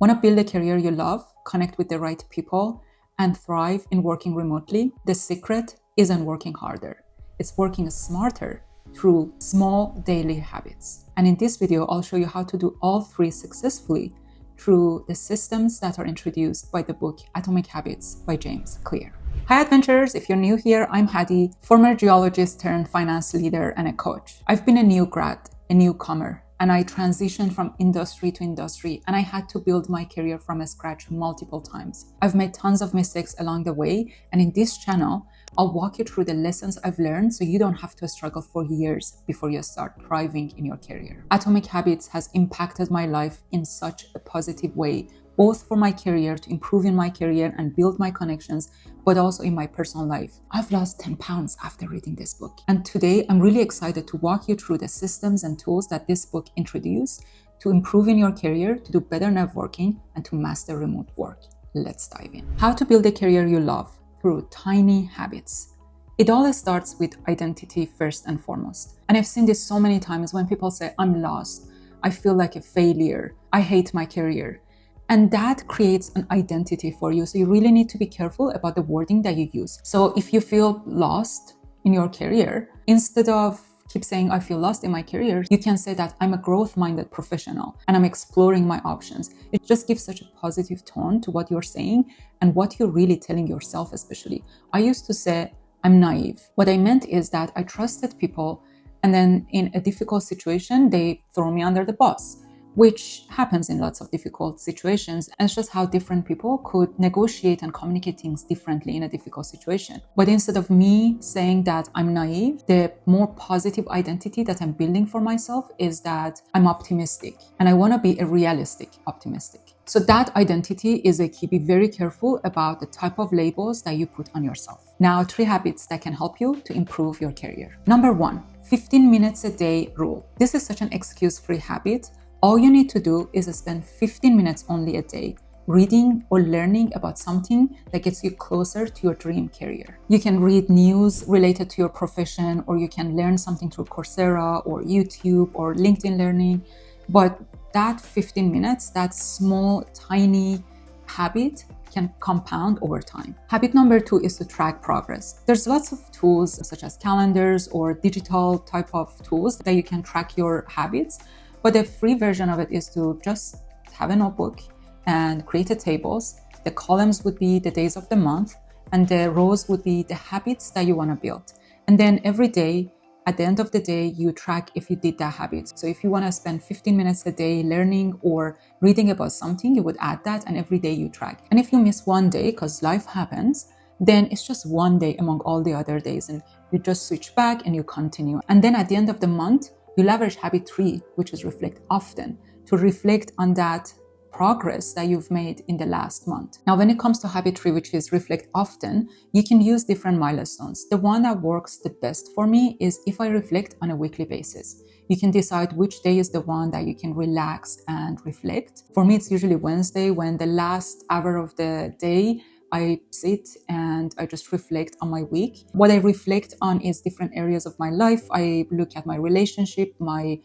Want to build a career you love, connect with the right people, and thrive in working remotely? The secret isn't working harder. It's working smarter through small daily habits. And in this video, I'll show you how to do all three successfully through the systems that are introduced by the book Atomic Habits by James Clear. Hi adventurers, if you're new here, I'm Haddie, former geologist turned finance leader and a coach. I've been a new grad, a newcomer, and I transitioned from industry to industry, and I had to build my career from scratch multiple times. I've made tons of mistakes along the way, and in this channel, I'll walk you through the lessons I've learned so you don't have to struggle for years before you start thriving in your career. Atomic Habits has impacted my life in such a positive way, both for my career, to improve in my career and build my connections, but also in my personal life. I've lost 10 pounds after reading this book. And today, I'm really excited to walk you through the systems and tools that this book introduced to improve in your career, to do better networking, and to master remote work. Let's dive in. How to build a career you love through tiny habits. It all starts with identity first and foremost. And I've seen this so many times when people say, I'm lost, I feel like a failure, I hate my career. And that creates an identity for you. So you really need to be careful about the wording that you use. So if you feel lost in your career, instead of keep saying, I feel lost in my career, you can say that I'm a growth-minded professional and I'm exploring my options. It just gives such a positive tone to what you're saying and what you're really telling yourself, especially. I used to say, I'm naive. What I meant is that I trusted people, and then in a difficult situation, they throw me under the bus, which happens in lots of difficult situations. And it's just how different people could negotiate and communicate things differently in a difficult situation. But instead of me saying that I'm naive, the more positive identity that I'm building for myself is that I'm optimistic and I want to be a realistic optimistic. So that identity is a key. Be very careful about the type of labels that you put on yourself. Now, 3 habits that can help you to improve your career. Number 1, 15 minutes a day rule. This is such an excuse-free habit. All you need to do is spend 15 minutes only a day reading or learning about something that gets you closer to your dream career. You can read news related to your profession, or you can learn something through Coursera or YouTube or LinkedIn Learning. But that 15 minutes, that small, tiny habit can compound over time. Habit number 2 is to track progress. There's lots of tools such as calendars or digital type of tools that you can track your habits. But the free version of it is to just have a notebook and create a tables. The columns would be the days of the month, and the rows would be the habits that you want to build. And then every day, at the end of the day, you track if you did that habit. So if you want to spend 15 minutes a day learning or reading about something, you would add that, and every day you track. And if you miss one day, because life happens, then it's just one day among all the other days, and you just switch back and you continue. And then at the end of the month, you leverage habit 3, which is reflect often, to reflect on that progress that you've made in the last month. Now, when it comes to habit 3, which is reflect often, you can use different milestones. The one that works the best for me is if I reflect on a weekly basis. You can decide which day is the one that you can relax and reflect. For me, it's usually Wednesday, when the last hour of the day, I sit and I just reflect on my week. What I reflect on is different areas of my life. I look at my relationship, my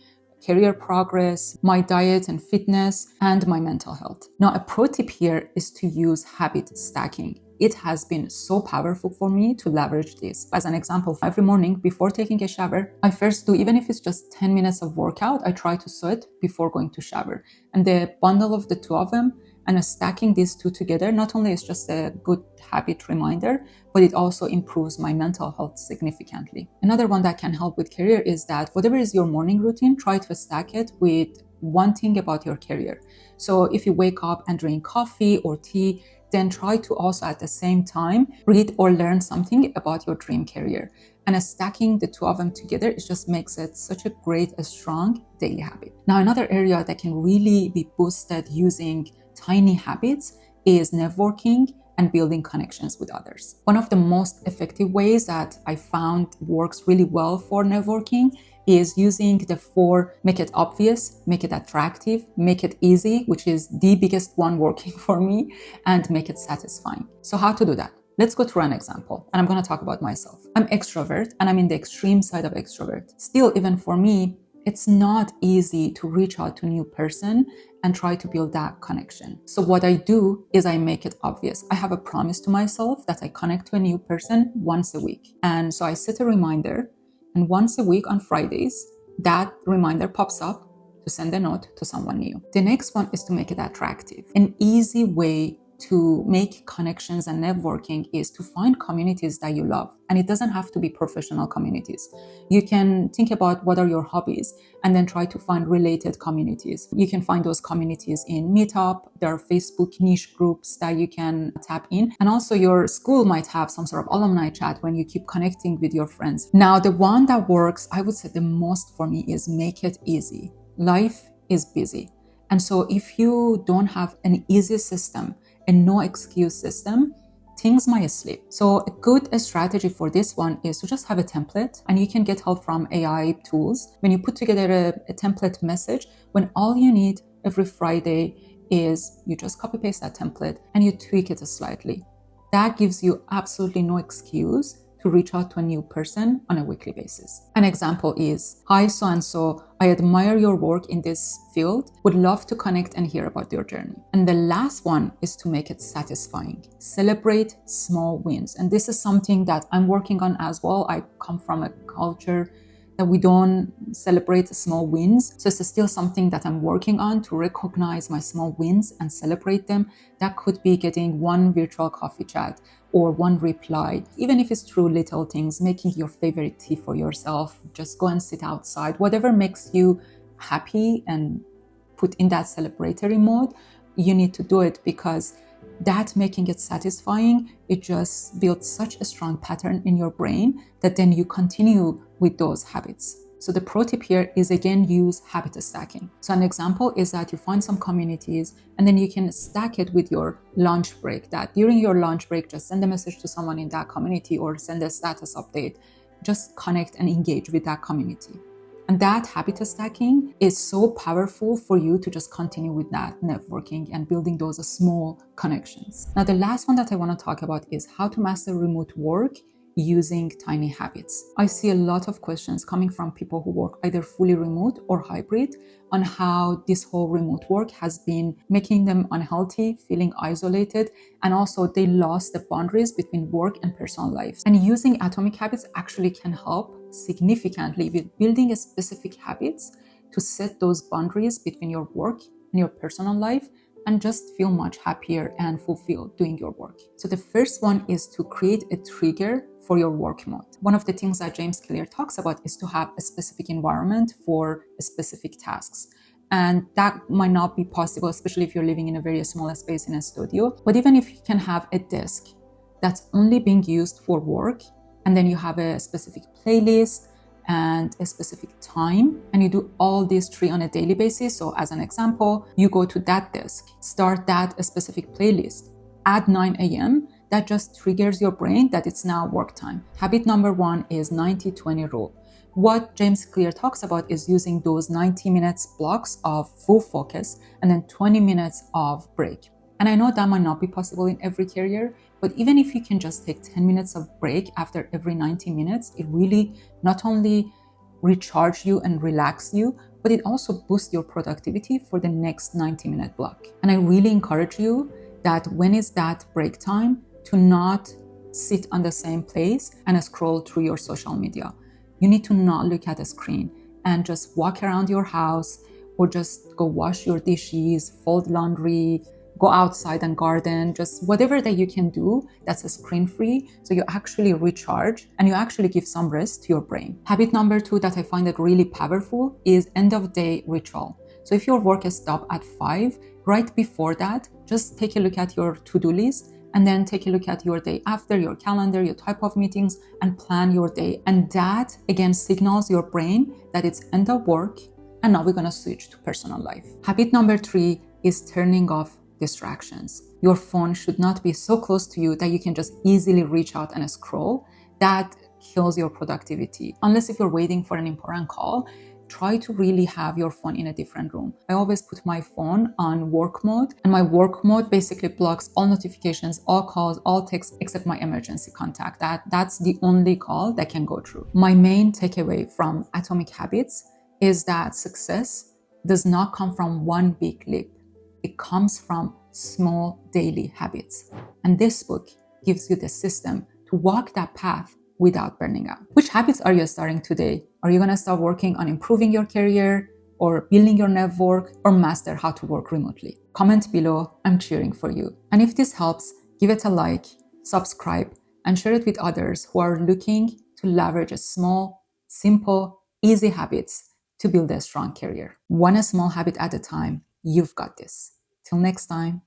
career progress, my diet and fitness, and my mental health. Now, a pro tip here is to use habit stacking. It has been so powerful for me to leverage this. As an example, every morning before taking a shower, I first do, even if it's just 10 minutes of workout, I try to sweat before going to shower. And the bundle of the 2 of them, and stacking these 2 together, not only is just a good habit reminder, but it also improves my mental health significantly. Another one that can help with career is that whatever is your morning routine, try to stack it with one thing about your career. So if you wake up and drink coffee or tea, then try to also at the same time read or learn something about your dream career. And stacking the 2 of them together, it just makes it such a great, strong daily habit. Now, another area that can really be boosted using tiny habits is networking and building connections with others. One of the most effective ways that I found works really well for networking is using the 4: make it obvious, make it attractive, make it easy, which is the biggest one working for me, and make it satisfying. So how to do that? Let's go through an example, and I'm going to talk about myself. I'm extrovert, and I'm in the extreme side of extrovert. Still, even for me, it's not easy to reach out to a new person and try to build that connection. So what I do is I make it obvious. I have a promise to myself that I connect to a new person once a week. And so I set a reminder, and once a week on Fridays, that reminder pops up to send a note to someone new. The next one is to make it attractive. An easy way to make connections and networking is to find communities that you love. And it doesn't have to be professional communities. You can think about what are your hobbies and then try to find related communities. You can find those communities in Meetup. There are Facebook niche groups that you can tap in. And also your school might have some sort of alumni chat when you keep connecting with your friends. Now, the one that works, I would say the most for me, is make it easy. Life is busy. And so if you don't have an easy system, a no excuse system, things might slip. So a good strategy for this one is to just have a template, and you can get help from AI tools. When you put together a template message, when all you need every Friday is you just copy paste that template and you tweak it slightly. That gives you absolutely no excuse to reach out to a new person on a weekly basis. An example is, hi so-and-so, I admire your work in this field, would love to connect and hear about your journey. And the last one is to make it satisfying. Celebrate small wins. And this is something that I'm working on as well. I come from a culture that we don't celebrate small wins. So it's still something that I'm working on, to recognize my small wins and celebrate them. That could be getting one virtual coffee chat or one reply, even if it's through little things, making your favorite tea for yourself, just go and sit outside, whatever makes you happy and put in that celebratory mode, you need to do it, because that making it satisfying, it just builds such a strong pattern in your brain that then you continue with those habits. So the pro tip here is, again, use habit stacking. So an example is that you find some communities and then you can stack it with your lunch break, that during your lunch break, just send a message to someone in that community or send a status update. Just connect and engage with that community. And that habit stacking is so powerful for you to just continue with that networking and building those small connections. Now, the last one that I want to talk about is how to master remote work using tiny habits. I see a lot of questions coming from people who work either fully remote or hybrid on how this whole remote work has been making them unhealthy, feeling isolated, and also they lost the boundaries between work and personal life. And using atomic habits actually can help significantly with building specific habits to set those boundaries between your work and your personal life, and just feel much happier and fulfilled doing your work. So the first one is to create a trigger for your work mode. One of the things that James Clear talks about is to have a specific environment for specific tasks. And that might not be possible, especially if you're living in a very small space in a studio. But even if you can have a desk that's only being used for work, and then you have a specific playlist and a specific time, and you do all these three on a daily basis. So as an example, you go to that desk, start that specific playlist at 9 a.m. That just triggers your brain that it's now work time. Habit number one is 90-20 rule. What James Clear talks about is using those 90 minutes blocks of full focus and then 20 minutes of break. And I know that might not be possible in every career, but even if you can just take 10 minutes of break after every 90 minutes, it really not only recharge you and relax you, but it also boosts your productivity for the next 90-minute block. And I really encourage you that when is that break time, to not sit on the same place and scroll through your social media. You need to not look at a screen and just walk around your house, or just go wash your dishes, fold laundry, go outside and garden, just whatever that you can do that's screen-free, so you actually recharge and you actually give some rest to your brain. Habit number two that I find that really powerful is end-of-day ritual. So if your work is stopped at 5, right before that, just take a look at your to-do list, and then take a look at your day after, your calendar, your type of meetings, and plan your day. And that, again, signals your brain that it's end of work, and now we're going to switch to personal life. Habit number 3 is turning off distractions. Your phone should not be so close to you that you can just easily reach out and scroll. That kills your productivity. Unless if you're waiting for an important call, try to really have your phone in a different room. I always put my phone on work mode, and my work mode basically blocks all notifications, all calls, all texts, except my emergency contact. That's the only call that can go through. My main takeaway from Atomic Habits is that success does not come from one big leap. It comes from small daily habits. And this book gives you the system to walk that path without burning out. Which habits are you starting today? Are you going to start working on improving your career or building your network or master how to work remotely? Comment below. I'm cheering for you. And if this helps, give it a like, subscribe, and share it with others who are looking to leverage a small, simple, easy habits to build a strong career. One small habit at a time. You've got this. Till next time.